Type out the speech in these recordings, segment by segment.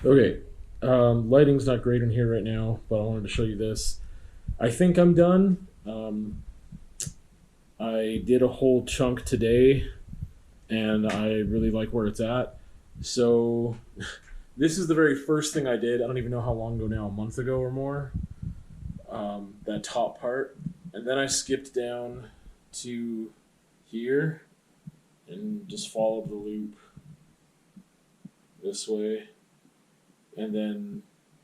Okay, lighting's not great in here right now, but I wanted to show you this. I think I'm done. I did a whole chunk today, and I really like where it's at. So, this is the very first thing I did. I don't even know how long ago now, a month ago or more. That top part, and then I skipped down to here and just followed the loop this way. And then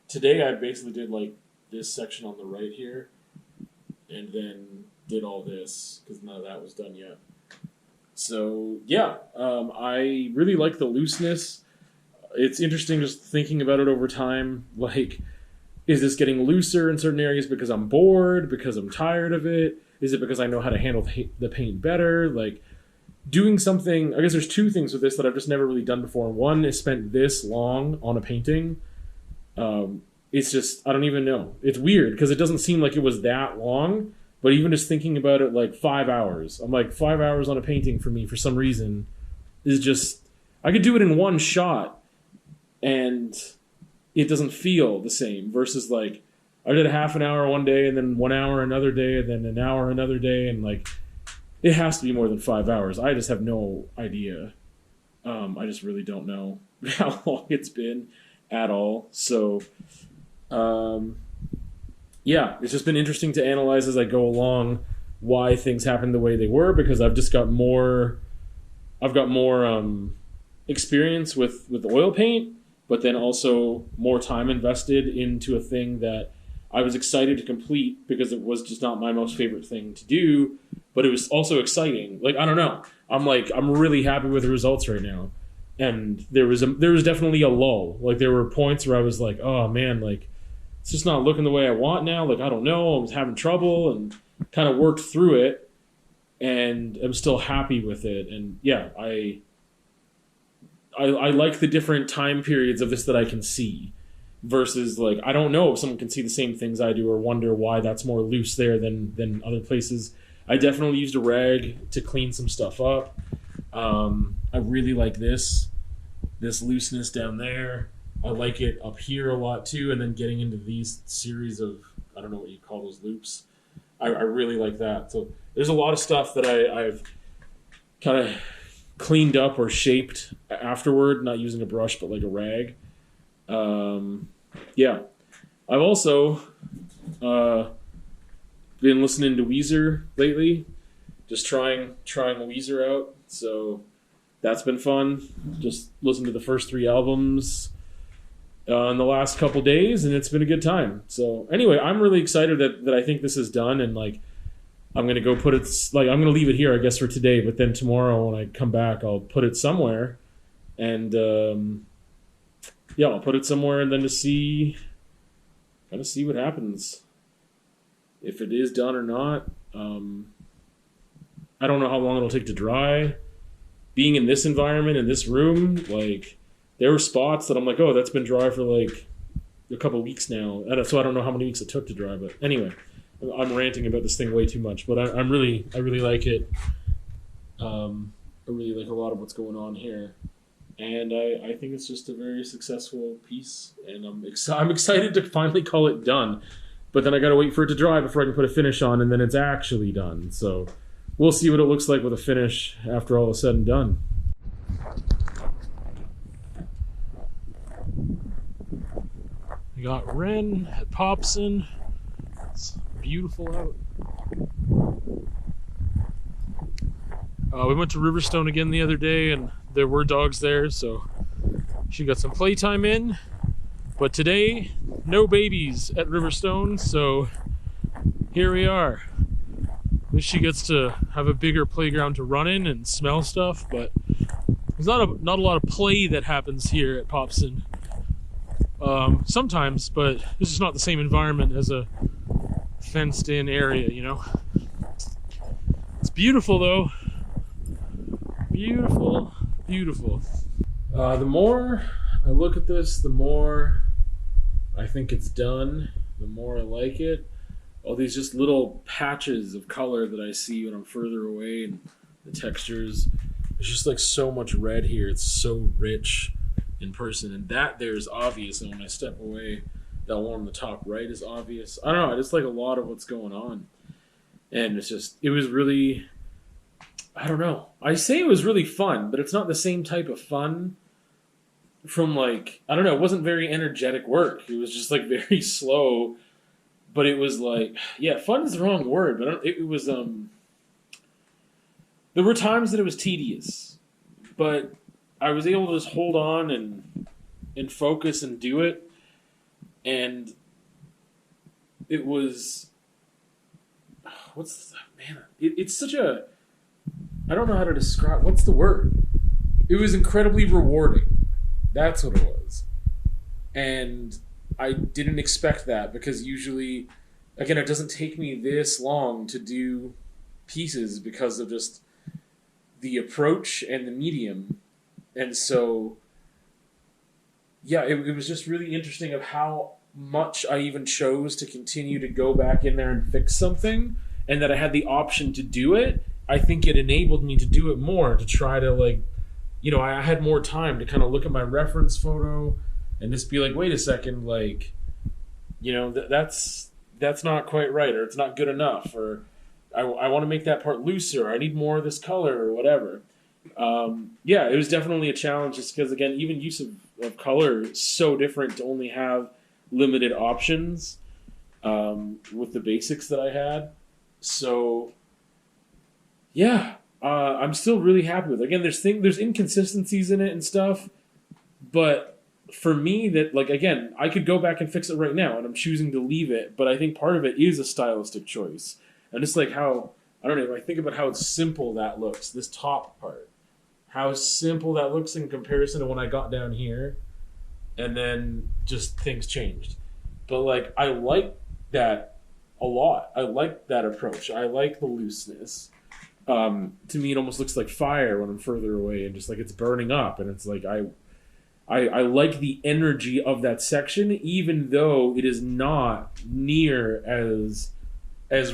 today I basically did like this section on the right here, and then did all this because none of that was done yet. So yeah, I really like the looseness. It's interesting just thinking about it over time. Like, is this getting looser in certain areas because I'm bored, because I'm tired of it? Is it because I know how to handle the paint better? Like, doing something, I guess there's two things with this that I've just never really done before. One is spent this long on a painting. It's just, I don't even know. It's weird because it doesn't seem like it was that long, but even just thinking about it, like 5 hours. I'm like, 5 hours on a painting for me, for some reason, is just, I could do it in one shot and it doesn't feel the same versus like, I did a half an hour one day and then 1 hour another day and then an hour another day, and like, it has to be more than 5 hours. I just have no idea. I just really don't know how long it's been at all. So, yeah, it's just been interesting to analyze as I go along why things happened the way they were, because I've just got more. I've got more experience with oil paint, but then also more time invested into a thing that I was excited to complete because it was just not my most favorite thing to do, but it was also exciting. Like, I don't know. I'm really happy with the results right now. And there was definitely a lull. Like, there were points where I was like, "Oh man, like it's just not looking the way I want now. Like, I don't know, I was having trouble," and kind of worked through it, and I'm still happy with it. And yeah, I like the different time periods of this that I can see versus, like, I don't know if someone can see the same things I do or wonder why that's more loose there than other places. I definitely used a rag to clean some stuff up. I really like this looseness down there. I like it up here a lot too, and then getting into these series of, I don't know what you call those loops. I really like that. So there's a lot of stuff that I've kind of cleaned up or shaped afterward, not using a brush but like a rag. Yeah, I've also been listening to Weezer lately, just trying Weezer out. So that's been fun. Just listened to the first three albums in the last couple days, and it's been a good time. So anyway, I'm really excited that I think this is done, and like I'm gonna go put it, like I'm gonna leave it here, I guess, for today. But then tomorrow when I come back, I'll put it somewhere, and yeah, I'll put it somewhere, and then to see, kind of see what happens, if it is done or not. I don't know how long it'll take to dry. Being in this environment, in this room, like, there were spots that I'm like, oh, that's been dry for like a couple weeks now. So I don't know how many weeks it took to dry. But anyway, I'm ranting about this thing way too much. But I really like it. I really like a lot of what's going on here. And I think it's just a very successful piece. And I'm excited to finally call it done. But then I got to wait for it to dry before I can put a finish on, and then it's actually done. So we'll see what it looks like with a finish after all is said and done. We got Ren at Popson. It's beautiful out. We went to Riverstone again the other day, and there were dogs there, so she got some playtime in. But today, no babies at Riverstone, so here we are. At least she gets to have a bigger playground to run in and smell stuff, but there's not a lot of play that happens here at Popson. Sometimes, but this is not the same environment as a fenced-in area, you know? It's beautiful, though. Beautiful, beautiful. The more I look at this, the more I think it's done, the more I like it. All these just little patches of color that I see when I'm further away, and the textures. There's just like so much red here. It's so rich. in person, and that there's obvious, and when I step away, that one on the top right is obvious. I don't know, I just like a lot of what's going on. And it was really, I don't know. I say it was really fun, but it's not the same type of fun from like, I don't know, it wasn't very energetic work. It was just like very slow, but it was like, yeah, fun is the wrong word, but it was, there were times that it was tedious, but I was able to just hold on and focus and do it. And it was, it's such a, I don't know how to describe, what's the word? It was incredibly rewarding. That's what it was. And I didn't expect that, because usually, again, it doesn't take me this long to do pieces because of just the approach and the medium. And so, yeah, it was just really interesting of how much I even chose to continue to go back in there and fix something, and that I had the option to do it. I think it enabled me to do it more, to try to like, you know, I had more time to kind of look at my reference photo and just be like, wait a second, like, you know, that's not quite right, or it's not good enough, or I want to make that part looser, or I need more of this color, or whatever. Yeah, it was definitely a challenge, just because, again, even use of color is so different to only have limited options with the basics that I had. So, yeah, I'm still really happy with it. Again, there's inconsistencies in it and stuff, but for me, that, like, again, I could go back and fix it right now, and I'm choosing to leave it, but I think part of it is a stylistic choice. And just like how, I don't know, if I think about how simple that looks, this top part, how simple that looks in comparison to when I got down here, and then just things changed. But like, I like that a lot. I like that approach. I like the looseness. To me, it almost looks like fire when I'm further away, and just like it's burning up, and it's like I like the energy of that section, even though it is not near as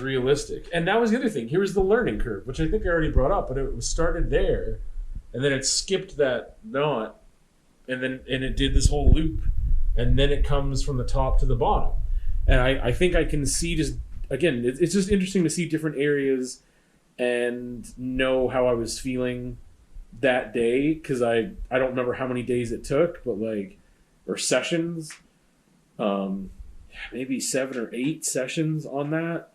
realistic. And that was the other thing. Here was the learning curve, which I think I already brought up, but it was started there, and then it skipped that knot, and it did this whole loop, and then it comes from the top to the bottom. And I think I can see, just again, it's just interesting to see different areas and know how I was feeling that day, because I don't remember how many days it took, but like, or sessions, maybe 7 or 8 sessions on that.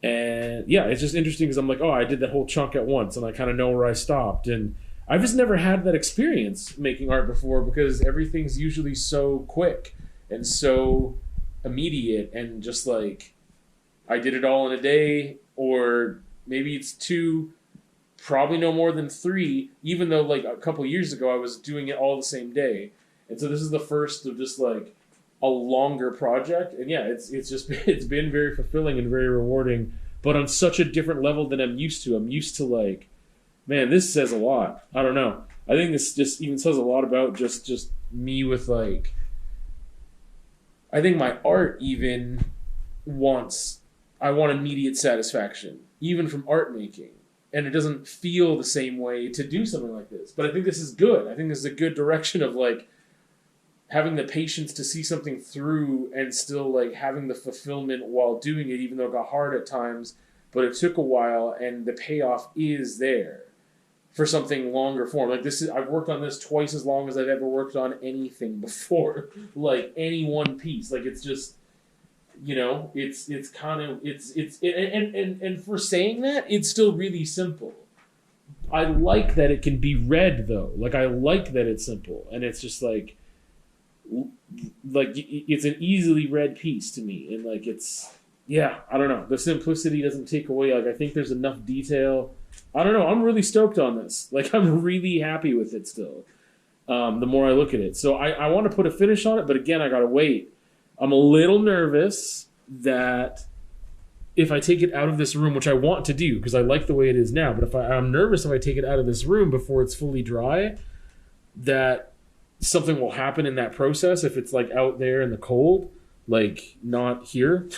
And yeah, it's just interesting because I'm like, oh, I did that whole chunk at once, and I kind of know where I stopped. And I've just never had that experience making art before, because everything's usually so quick and so immediate, and just like, I did it all in a day, or maybe it's 2, probably no more than 3, even though like a couple years ago I was doing it all the same day. And so this is the first of just like a longer project, and yeah, it's been very fulfilling and very rewarding, but on such a different level than I'm used to. I'm used to like, man, this says a lot. I don't know. I think this just even says a lot about just me with like, I think my art even I want immediate satisfaction, even from art making. And it doesn't feel the same way to do something like this. But I think this is good. I think this is a good direction of like having the patience to see something through, and still like having the fulfillment while doing it, even though it got hard at times. But it took a while, and the payoff is there for something longer form. Like this is, I've worked on this twice as long as I've ever worked on anything before. Like any one piece. Like it's just, you know, it's kind of, and for saying that, it's still really simple. I like that it can be read though. Like I like that it's simple, and it's just like it's an easily read piece to me, and like it's, yeah, I don't know, the simplicity doesn't take away, like I think there's enough detail. I don't know, I'm really stoked on this. Like I'm really happy with it still, the more I look at it. So I want to put a finish on it, but again, I gotta wait. I'm a little nervous that if I take it out of this room, which I want to do because I like the way it is now, but I'm nervous if I take it out of this room before it's fully dry, that something will happen in that process if it's like out there in the cold, like not here.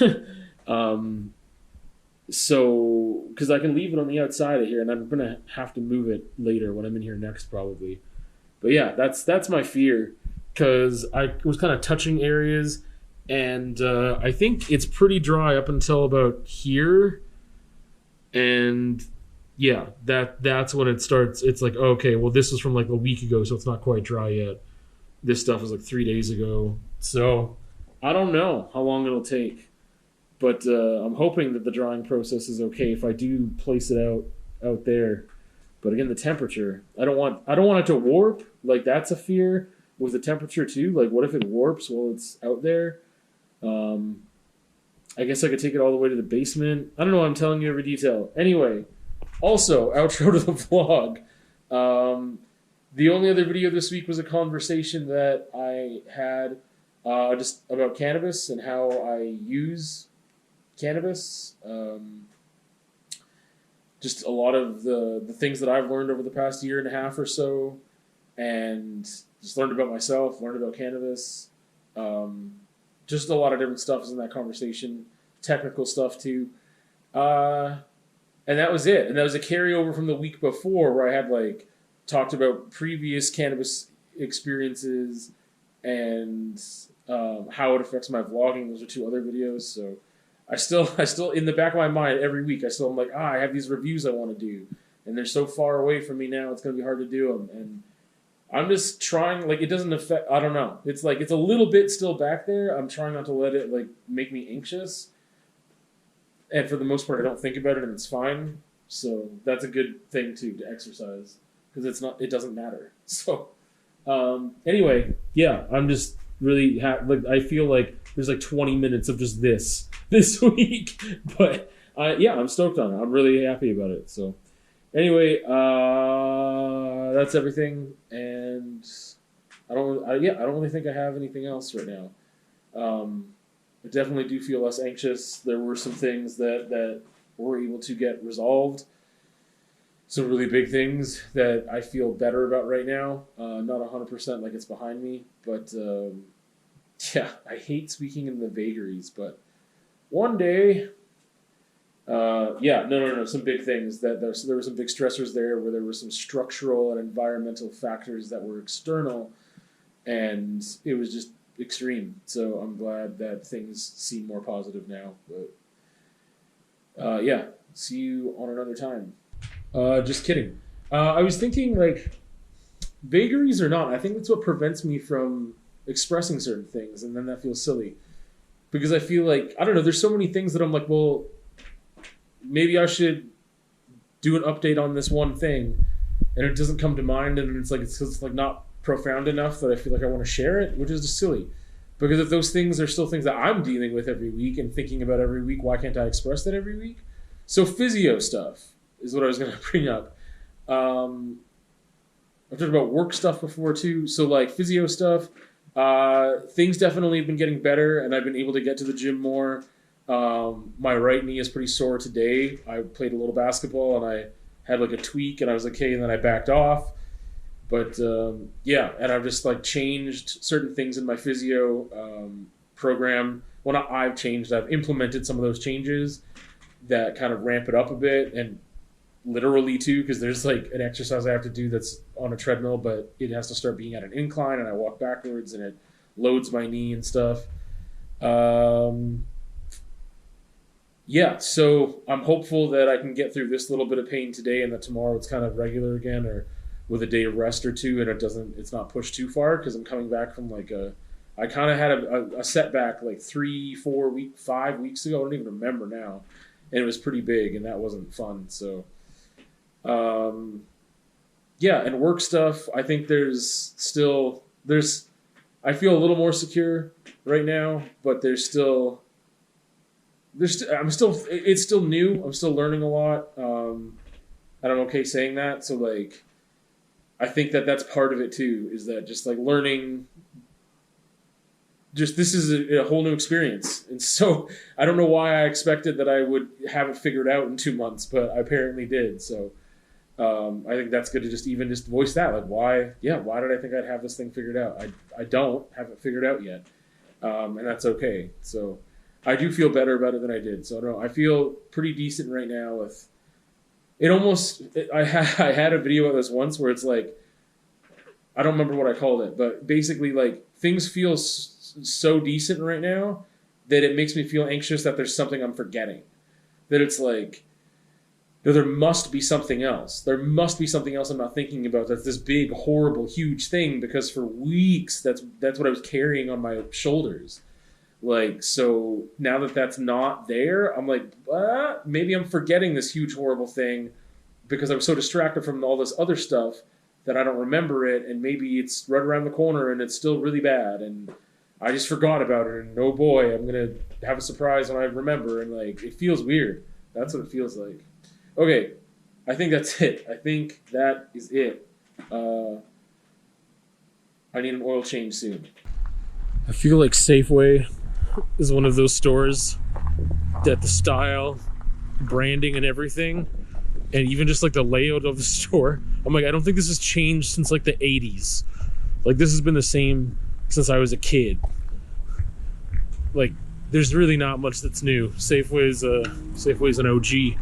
So, because I can leave it on the outside of here, and I'm going to have to move it later when I'm in here next probably. But yeah, that's my fear, because I was kind of touching areas, and I think it's pretty dry up until about here, and yeah, that's when it starts. It's like, okay, well, this was from like a week ago, so it's not quite dry yet. This stuff was like 3 days ago, so I don't know how long it'll take, but I'm hoping that the drying process is okay if I do place it out there. But again, the temperature, I don't want it to warp. Like, that's a fear with the temperature too. Like, what if it warps while it's out there? I guess I could take it all the way to the basement. I don't know. I'm telling you every detail. Anyway, also outro to the vlog. The only other video this week was a conversation that I had just about cannabis and how I use cannabis. Just a lot of the things that I've learned over the past year and a half or so, and just learned about myself, learned about cannabis. Just a lot of different stuff is in that conversation, technical stuff too. And that was it. And that was a carryover from the week before, where I had like talked about previous cannabis experiences and how it affects my vlogging. Those are 2 other videos. So I still in the back of my mind every week, I'm like, I have these reviews I want to do, and they're so far away from me now. It's going to be hard to do them, and I'm just trying. Like, it doesn't affect. I don't know. It's like it's a little bit still back there. I'm trying not to let it like make me anxious, and for the most part, I don't think about it, and it's fine. So that's a good thing too, to exercise, because it doesn't matter. So anyway, yeah, I'm just really like, I feel like there's like 20 minutes of just this week, but yeah, I'm stoked on it. I'm really happy about it. So anyway, that's everything, and I don't really think I have anything else right now. I definitely do feel less anxious. There were some things that were able to get resolved. Some really big things that I feel better about right now. Not 100% like it's behind me, but yeah, I hate speaking in the vagaries, but one day, some big things that there were some big stressors there, where there were some structural and environmental factors that were external, and it was just extreme. So I'm glad that things seem more positive now. But yeah, see you on another time. Just kidding. I was thinking, like, vagaries or not, I think that's what prevents me from expressing certain things, and then that feels silly. Because I feel like, I don't know, there's so many things that I'm like, well, maybe I should do an update on this one thing, and it doesn't come to mind, and it's like not profound enough that I feel like I want to share it, which is just silly. Because if those things are still things that I'm dealing with every week and thinking about every week, why can't I express that every week? So physio stuff is what I was going to bring up. I've talked about work stuff before too. So like physio stuff, things definitely have been getting better, and I've been able to get to the gym more. My right knee is pretty sore today. I played a little basketball and I had like a tweak, and I was okay, and then I backed off. But yeah, and I've just like changed certain things in my physio program. Well, not I've changed, I've implemented some of those changes that kind of ramp it up a bit, and literally too, because there's like an exercise I have to do that's on a treadmill, but it has to start being at an incline, and I walk backwards, and it loads my knee and stuff. Yeah, so I'm hopeful that I can get through this little bit of pain today, and that tomorrow it's kind of regular again, or with a day of rest or two, and it's not pushed too far, because I'm coming back from like I kind of had a setback like 5 weeks ago. I don't even remember now, and it was pretty big, and that wasn't fun. So yeah, and work stuff, I think I feel a little more secure right now, but it's still new. I'm still learning a lot, and I'm okay saying that. So like, I think that's part of it too, is that just like learning, just this is a whole new experience. And so I don't know why I expected that I would have it figured out in 2 months, but I apparently did. So I think that's good to just voice that. Like, why did I think I'd have this thing figured out? I don't have it figured out yet. And that's okay. So I do feel better about it than I did. So I don't know. I feel pretty decent right now with it. I had a video of this once where it's like, I don't remember what I called it, but basically, like, things feel so decent right now that it makes me feel anxious that there's something I'm forgetting. That it's like, no, there must be something else. There must be something else I'm not thinking about. That's this big, horrible, huge thing, because for weeks that's what I was carrying on my shoulders. Like, so now that that's not there, I'm like, maybe I'm forgetting this huge, horrible thing because I was so distracted from all this other stuff that I don't remember it, and maybe it's right around the corner and it's still really bad, and I just forgot about it, and oh boy, I'm going to have a surprise when I remember, and like, it feels weird. That's what it feels like. Okay, I think that's it. I think that is it. I need an oil change soon. I feel like Safeway is one of those stores that the style, branding, and everything, and even just like the layout of the store, I'm like, I don't think this has changed since like the 80s. Like, this has been the same since I was a kid. Like, there's really not much that's new. Safeway's an OG.